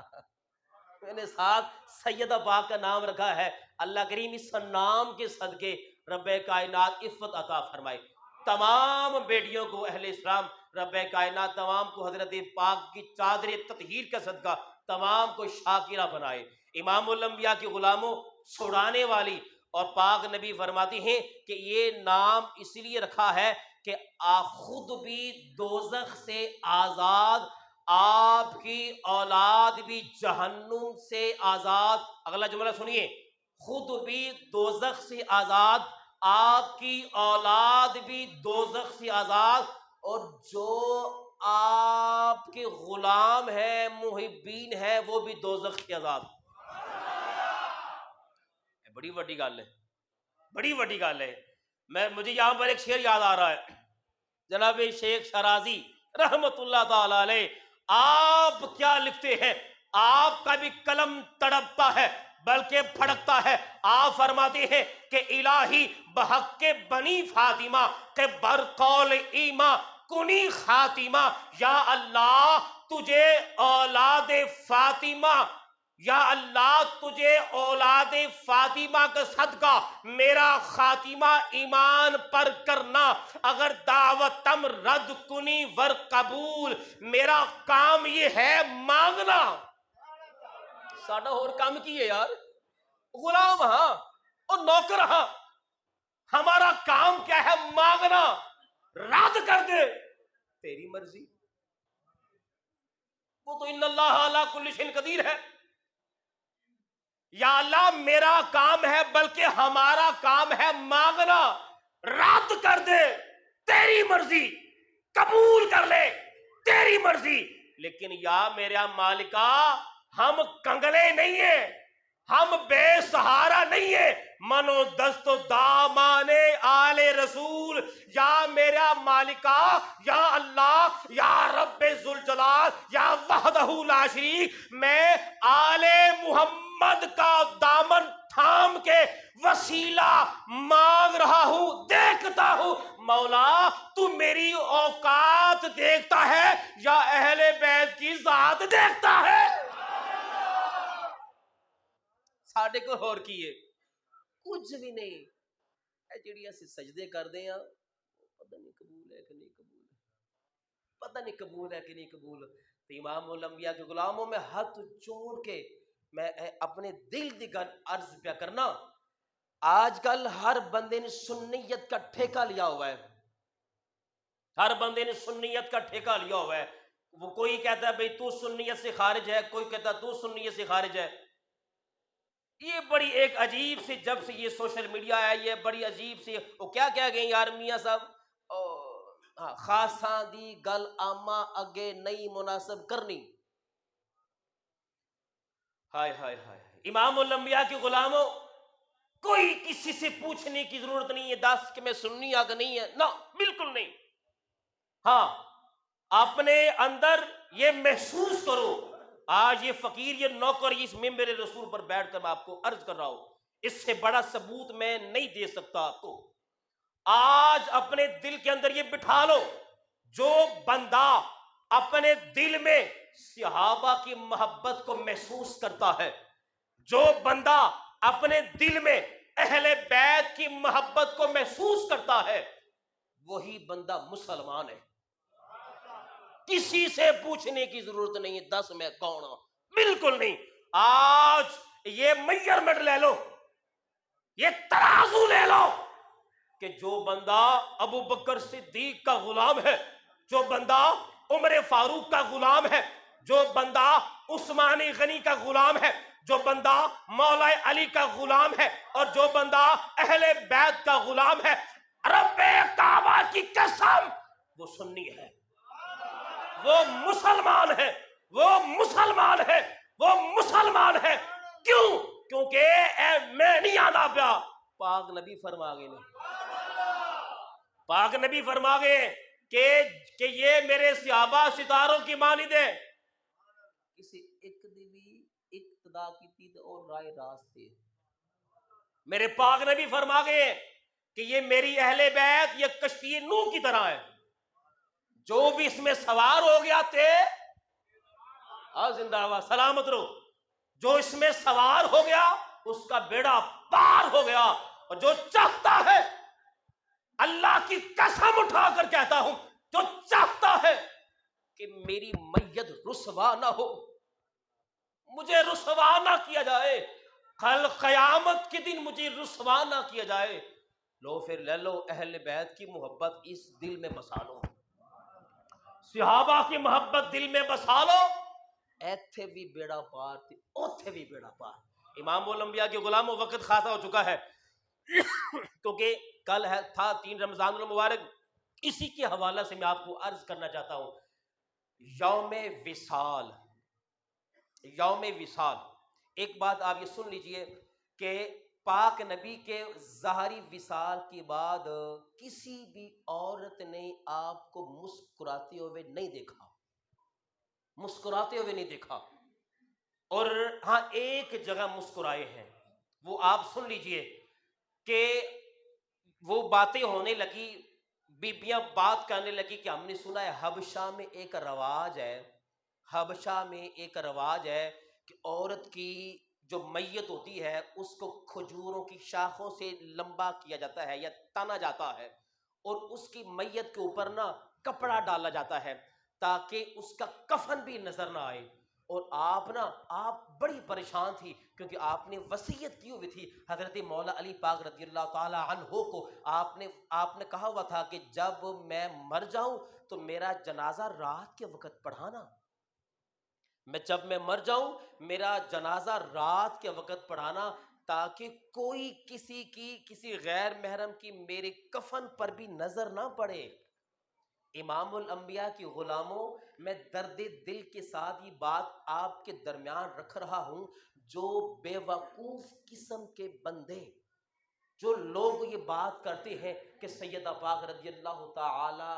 B: میں نے ساتھ سیدہ پاک کا نام رکھا ہے. اللہ کریم اس نام کے صدقے رب کائنات عفت عطا فرمائے. تمام بیٹیوں کو اہل اسلام رب کائنات تمام کو حضرت پاک کی چادر تطہیر کا صدقہ تمام کو شاکرہ بنائے. امام الانبیاء کے غلاموں، چھڑانے والی. اور پاک نبی فرماتی ہیں کہ یہ نام اس لیے رکھا ہے کہ خود بھی دوزخ سے آزاد، آپ کی اولاد بھی جہنم سے آزاد. اگلا جملہ سنیے، خود بھی دوزخ سے آزاد، آپ کی اولاد بھی دوزخ سے آزاد، اور جو آپ کے غلام ہیں، محبین ہیں، وہ بھی دوزخ سے آزاد. بڑی وڈی گل ہے، بڑی وڈی گل ہے. مجھے یہاں پر ایک شعر یاد آ رہا ہے، جناب شیخ شرازی رحمت اللہ تعالی علیہ. آپ کیا لکھتے ہیں، آپ کا بھی قلم تڑپتا ہے بلکہ پھڑکتا ہے. آپ فرماتے ہیں کہ الہی بحق کے بنی فاطمہ کے برقول ایماں کنی خاتمہ. یا اللہ تجھے اولاد فاطمہ، یا اللہ تجھے اولاد فاطمہ کا صدقہ میرا خاتمہ ایمان پر کرنا. اگر دعوتم رد کنی ور قبول، میرا کام یہ ہے مانگنا. ساڈا اور کام کی ہے یار، غلام ہاں اور نوکر ہاں، ہمارا کام کیا ہے؟ مانگنا. رد کر دے تیری مرضی، وہ تو ان اللہ علی کل شیء قدیر ہے. یا اللہ میرا کام ہے بلکہ ہمارا کام ہے مانگنا. رد کر دے تیری مرضی، قبول کر لے تیری مرضی. لیکن یا میرا مالکا ہم کنگلے نہیں ہیں، ہم بے سہارا نہیں ہیں. منو دست و دامان آل رسول. یا میرا مالکا، یا اللہ، یا رب ذوالجلال، یا وحدہ لا شریک، میں آل محمد کا دامن تھام کے وسیلہ مانگ رہا ہوں، دیکھتا ہوں. مولا تو میری اوقات دیکھتا ہے یا اہل بیت کی ذات دیکھتا ہے؟ ساڈے کو اور کی ہے؟ کچھ بھی نہیں. اے جڑی اسی سجدے کردے ہیں پتہ نہیں قبول ہے کہ نہیں قبول ہے، پتہ نہیں قبول ہے کہ نہیں قبول. تو امام الانبیاء کے غلاموں میں ہاتھ جوڑ کے میں اپنے دل دی گل عرض پیا کرنا. آج کل ہر بندے نے سنیت کا ٹھیکہ لیا ہوا ہے، ہر بندے نے سنیت کا ٹھیکہ لیا ہوا ہے. وہ کوئی کہتا ہے بھئی تو سنیت سے خارج ہے، کوئی کہتا ہے تو سنیت سے خارج ہے. یہ بڑی ایک عجیب سی، جب سے یہ سوشل میڈیا ہے یہ بڑی عجیب سی، وہ کیا کہہ گئے یار میاں صاحب، خاصاں دی گل آما اگے نہیں مناسب کرنی. ہائے ہائے ہائے. امام الانبیاء کے غلاموں، کوئی کسی سے پوچھنے کی ضرورت نہیں ہے دس کہ میں سنی یا کہ نہیں ہے، نہ بالکل نہیں. ہاں اپنے اندر یہ محسوس کرو. آج یہ فقیر، یہ نوکر اس منبر رسول پر بیٹھ کر میں آپ کو عرض کر رہا ہوں، اس سے بڑا ثبوت میں نہیں دے سکتا آپ کو. آج اپنے دل کے اندر یہ بٹھا لو، جو بندہ اپنے دل میں صحابہ کی محبت کو محسوس کرتا ہے، جو بندہ اپنے دل میں اہل بیت کی محبت کو محسوس کرتا ہے، وہی بندہ مسلمان ہے. کسی سے پوچھنے کی ضرورت نہیں ہے دس میں کون ہوں، بالکل نہیں. آج یہ میجرمنٹ لے لو، یہ ترازو لے لو کہ جو بندہ ابو بکر صدیق کا غلام ہے، جو بندہ عمر فاروق کا غلام ہے، جو بندہ عثمان غنی کا غلام ہے، جو بندہ مولا علی کا غلام ہے، اور جو بندہ اہل بیت کا غلام ہے، رب کعبہ کی قسم وہ سنی ہے، وہ مسلمان ہے. وہ مسلمان ہے، وہ مسلمان ہے۔ کیوں؟ کیونکہ میں نہیں آنا پیا، پاک نبی فرما گئے نے، پاک نبی فرما گئے کہ یہ میرے صحابہ ستاروں کی مانند ہے، کسی ایک دی بھی اقتدا کی تھی اور رائے راستے۔ میرے پاک نبی فرما گئے کہ یہ میری اہل بیت یہ کشتی نوح کی طرح ہے، جو بھی اس میں سوار ہو گیا تھے زندہ ہوا سلامت رہو، جو اس میں سوار ہو گیا اس کا بیڑا پار ہو گیا، اور جو چاہتا ہے، اللہ کی قسم اٹھا کر کہتا ہوں، جو چاہتا ہے کہ میری میت رسوا نہ ہو، مجھے رسوا نہ کیا جائے، کل قیامت کے دن مجھے رسوا نہ کیا جائے، لو پھر لے لو اہل بیت کی محبت اس دل میں بسا لو، صحابہ کی محبت دل میں بسا لو، ایتھے بھی بیڑا پار تھی اوتھے بھی بیڑا پار۔ امام الانبیاء کے غلاموں، وقت خاصا ہو چکا ہے کیونکہ کل تھا 3 رمضان المبارک، اسی کے حوالہ سے میں آپ کو عرض کرنا چاہتا ہوں، یوم وصال، یوم وصال، ایک بات آپ یہ سن لیجئے کہ پاک نبی کے ظاہری وصال کے بعد کسی بھی عورت نے آپ کو مسکراتے ہوئے نہیں دیکھا، مسکراتے ہوئے نہیں دیکھا، اور ہاں ایک جگہ مسکرائے ہیں، وہ آپ سن لیجئے کہ وہ باتیں ہونے لگی، بیبیاں بات کرنے لگی کہ ہم نے سنا ہے حبشہ میں ایک رواج ہے، حبشہ میں ایک رواج ہے کہ عورت کی جو میت ہوتی ہے اس کو کھجوروں کی شاخوں سے لمبا کیا جاتا ہے یا تانا جاتا ہے، اور اس کی میت کے اوپر نا کپڑا ڈالا جاتا ہے تاکہ اس کا کفن بھی نظر نہ آئے، اور آپ بڑی پریشان تھی کیونکہ آپ نے وصیت کی ہوئی تھی حضرت مولا علی پاک رضی اللہ تعالی عنہ کو، آپ نے کہا ہوا تھا کہ جب میں مر جاؤں تو میرا جنازہ رات کے وقت پڑھانا، جب میں مر جاؤں میرا جنازہ رات کے وقت پڑھانا، تاکہ کوئی کسی غیر محرم کی میرے کفن پر بھی نظر نہ پڑے۔ امام الانبیاء کی غلاموں، میں درد دل کے ساتھ یہ بات آپ کے درمیان رکھ رہا ہوں، جو بے وقوف قسم کے بندے، جو لوگ یہ بات کرتے ہیں کہ سیدہ پاک رضی اللہ تعالی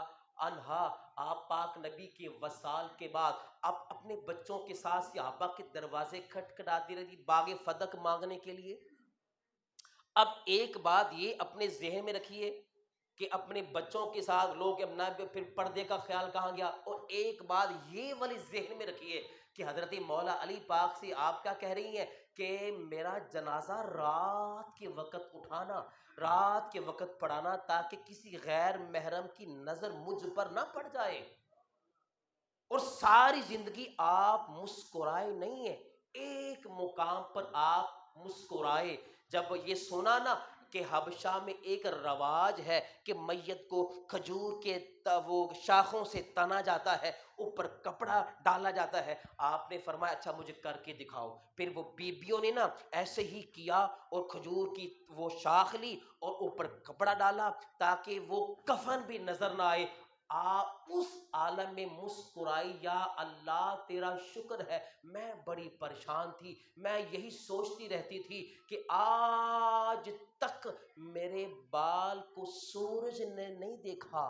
B: عنہا آپ پاک نبی کے وصال کے بعد آپ اپنے بچوں کے ساتھ صحابہ کے دروازے کھٹکھٹاتی رہی باغ فدق مانگنے کے لیے۔ اب ایک بات یہ اپنے ذہن میں رکھیے کہ اپنے بچوں کے ساتھ لوگ اپنا پھر پردے کا خیال کہاں گیا، اور ایک بات یہ والی ذہن میں رکھیے کہ حضرت مولا علی پاک سے آپ کیا کہہ رہی ہیں کہ میرا جنازہ رات کے وقت اٹھانا، رات کے وقت پڑھانا، تاکہ کسی غیر محرم کی نظر مجھ پر نہ پڑ جائے، اور ساری زندگی آپ مسکرائے نہیں ہیں، ایک مقام پر آپ مسکرائے جب یہ سنا نا کہ حبشہ میں ایک رواج ہے کہ میت کو کھجور کے وہ شاخوں سے تنا جاتا ہے، اوپر کپڑا ڈالا جاتا ہے، آپ نے فرمایا اچھا مجھے کر کے دکھاؤ، پھر وہ بیبیوں نے نا ایسے ہی کیا اور کھجور کی وہ شاخ لی اور اوپر کپڑا ڈالا تاکہ وہ کفن بھی نظر نہ آئے، آپ اس عالم میں مسکرائی، یا اللہ تیرا شکر ہے، میں بڑی پریشان تھی، میں یہی سوچتی رہتی تھی کہ آج تک میرے بال کو سورج نے نہیں دیکھا،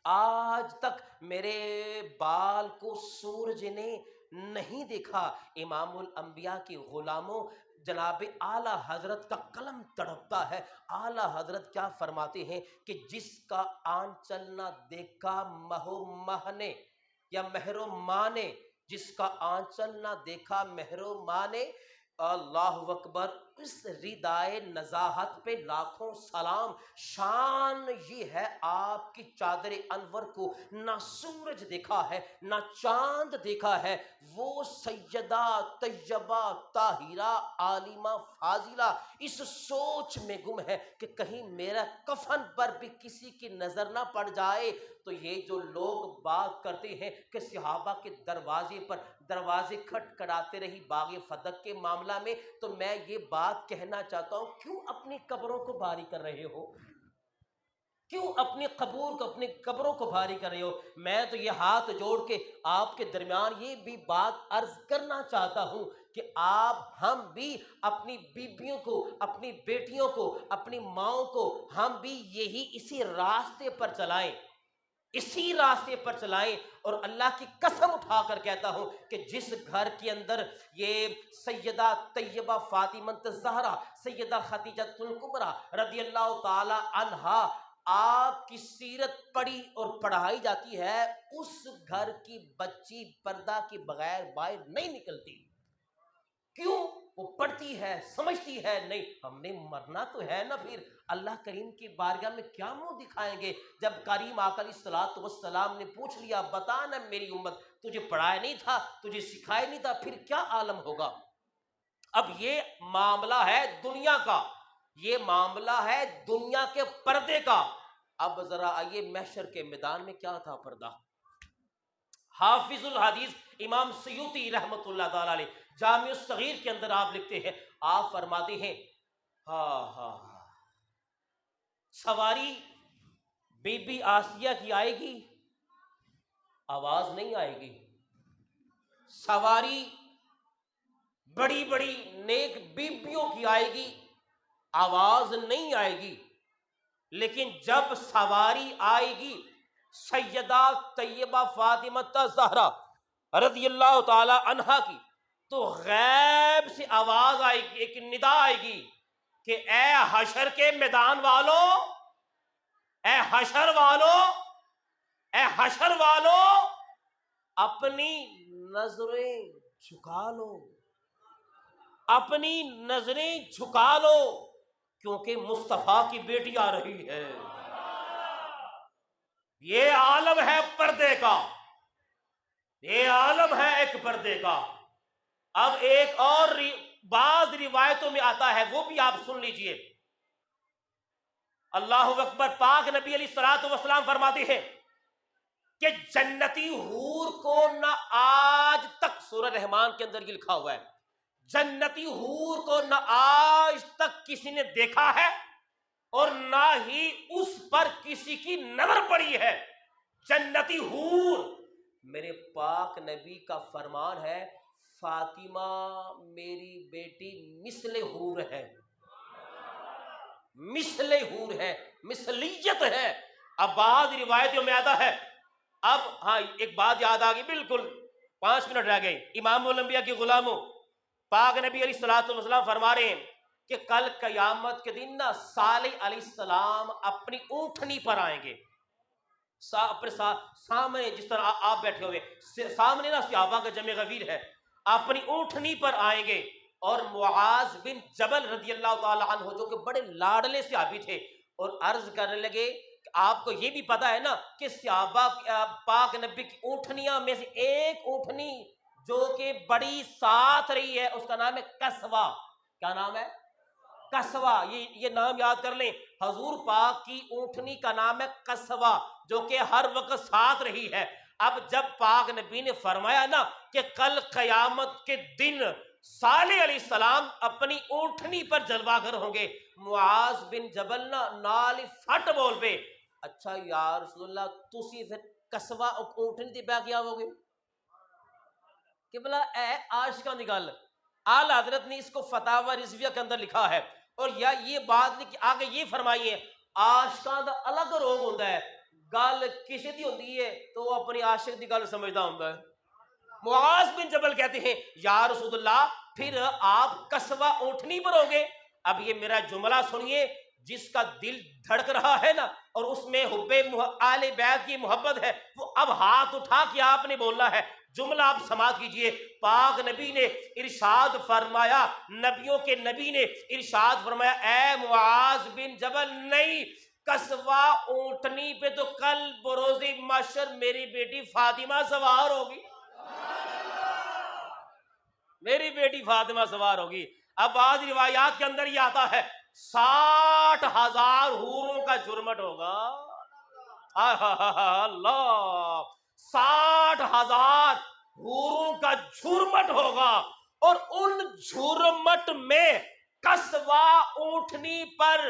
B: آج تک میرے بال کو سورج نے نہیں دیکھا۔ امام الانبیاء کے غلاموں، جناب اعلی حضرت کا قلم تڑپتا ہے، اعلی حضرت کیا فرماتے ہیں کہ جس کا آنچل نہ دیکھا مہو ماہ نے یا مہر و ماہ نے، جس کا آنچل نہ دیکھا مہر و ماہ نے، اللہ اکبر، اس ردائے نزاہت پہ لاکھوں سلام، شان یہ ہے آپ کی چادر انور کو نہ سورج دیکھا ہے نہ چاند دیکھا ہے، وہ سیدہ طیبہ طاہرہ عالمہ فاضلہ اس سوچ میں گم ہے کہ کہیں میرا کفن پر بھی کسی کی نظر نہ پڑ جائے۔ تو یہ جو لوگ بات کرتے ہیں کہ صحابہ کے دروازے کھٹکھٹاتے رہی باغ فدق کے معاملہ میں، تو میں یہ بات کہنا چاہتا ہوں، کیوں اپنی قبروں کو باری کر رہے ہو؟ کیوں اپنی قبور کو، اپنی قبروں کو بھاری کر رہے ہو؟ میں تو یہ ہاتھ جوڑ کے آپ کے درمیان یہ بھی بات عرض کرنا چاہتا ہوں کہ ہم بھی اپنی بیبیوں کو، اپنی بیٹیوں کو، اپنی ماؤں کو ہم بھی اسی راستے پر چلائیں، اسی راستے پر چلائیں۔ اور اللہ کی قسم اٹھا کر کہتا ہوں کہ جس گھر کے اندر یہ سیدہ طیبہ فاطمہ الزہرا، سیدہ خدیجہ الکبریٰ رضی اللہ تعالی عنہا آپ کی سیرت پڑھی اور پڑھائی جاتی ہے، اس گھر کی بچی پردہ کے بغیر باہر نہیں نکلتی۔ کیوں؟ وہ پڑھتی ہے، سمجھتی ہے، نہیں ہم نے مرنا تو ہے نا، پھر اللہ کریم کی بارگاہ میں کیا منہ دکھائیں گے؟ جب کریم آقا علیہ الصلوۃ والسلام نے پوچھ لیا، بتا نا میری امت، تجھے پڑھایا نہیں تھا، تجھے سکھایا نہیں تھا، پھر کیا عالم ہوگا؟ اب یہ معاملہ ہے دنیا کا، یہ معاملہ ہے دنیا کے پردے کا۔ اب ذرا آئیے محشر کے میدان میں کیا تھا پردہ؟ حافظ الحدیث امام سیوطی رحمۃ اللہ تعالی علیہ جامع الصغیر کے اندر آپ لکھتے ہیں، آپ فرماتے ہیں سواری بی بی آسیہ کی آئے گی، آواز نہیں آئے گی۔ سواری بڑی بڑی نیک بیبیوں کی آئے گی، آواز نہیں آئے گی۔ لیکن جب سواری آئے گی سیدہ طیبہ فاطمہ الزہرا رضی اللہ تعالی عنہا کی، تو غیب سے آواز آئے گی، ایک ندا آئے گی کہ اے حشر کے میدان والو، اے حشر والو، اے حشر والو، اپنی نظریں جھکا لو، اپنی نظریں جھکا لو، کیونکہ مصطفیٰ کی بیٹی آ رہی ہے۔ یہ عالم ہے پردے کا، یہ عالم ہے ایک پردے کا۔ اب ایک اور بعض روایتوں میں آتا ہے، وہ بھی آپ سن لیجئے۔ اللہ اکبر، پاک نبی علیہ الصلوۃ والسلام فرماتے ہیں کہ جنتی حور کو نہ آج تک، سورہ رحمان کے اندر یہ لکھا ہوا ہے، جنتی حور کو نہ آج تک کسی نے دیکھا ہے اور نہ ہی اس پر کسی کی نظر پڑی ہے۔ جنتی حور، میرے پاک نبی کا فرمان ہے، فاطمہ میری بیٹی مثل حور ہے، مثل حور ہے، مثلیت ہے۔ اب بعض روایتوں میں آتا ہے، اب ایک بات یاد آ گئی، بالکل 5 منٹ رہ گئے۔ امام الانبیاء کے غلاموں، پاک نبی علیہ الصلوۃ والسلام فرما رہے ہیں کہ کل قیامت کے دن نا صالح علیہ السلام اپنی اونٹنی پر آئیں گے، اپنے سامنے، جس طرح آپ بیٹھے ہوئے سامنے نا صحابہ کا جمع غفیر ہے، اپنی اونٹنی پر آئیں گے، اور معاذ بن جبل رضی اللہ تعالی عنہ جو کہ بڑے لاڈلے صحابی تھے، اور عرض کرنے لگے کہ آپ کو یہ بھی پتا ہے نا کہ صحابہ پاک نبی کی اونٹنیاں میں سے ایک اونٹنی جو کہ بڑی ساتھ رہی ہے، اس کا نام ہے قصوہ۔ کیا نام ہے؟ قصوہ۔ یہ نام یاد کر لیں، حضور پاک کی اونٹنی کا نام ہے قصوہ، جو کہ ہر وقت ساتھ رہی ہے۔ اب جب پاک نبی نے فرمایا نا کہ کل قیامت کے دن صالح علیہ السلام اپنی اونٹنی پر جلوہ گر ہوں گے، معاذ بن جبل نال فٹ بول پہ، اچھا یا رسول اللہ تسی پھر قصوہ اونٹنی تے بیٹھ گیا ہوگے کہ بلا اے عاشقاں دی گل۔ اعلی حضرت نے اس کو فتاوی رضویہ کے اندر لکھا ہے، اور یا یہ بات نہیں کہ آگے یہ فرمائیے عاشقاں دا الگ روگ ہوتا ہے، گل کسی دی ہوندی ہے تو وہ اپنی عاشق دی گل سمجھدا ہوندا ہے۔ معاذ بن جبل کہتے ہیں یا رسول اللہ پھر آپ قصوہ اونٹنی پر ہوں گے؟ اب یہ میرا جملہ سنیے، جس کا دل دھڑک رہا ہے نا اور اس میں حب آل بیت کی محبت ہے، وہ اب ہاتھ اٹھا کے آپ نے بولنا ہے۔ جملہ آپ سماعت کیجئے، پاک نبی نے ارشاد فرمایا، نبیوں کے نبی نے ارشاد فرمایا، اے معاذ بن جبل، نہیں، قصوہ اونٹنی پہ تو کل بروز محشر میری بیٹی فاطمہ سوار ہوگی، میری بیٹی فاطمہ سوار ہوگی۔ اب بعض روایات کے اندر یہ آتا ہے 60,000 حوروں کا جرمٹ ہوگا، اللہ، 60,000 حوروں کا جھرمٹ ہوگا، اور ان جھرمٹ میں قصوہ اونٹنی پر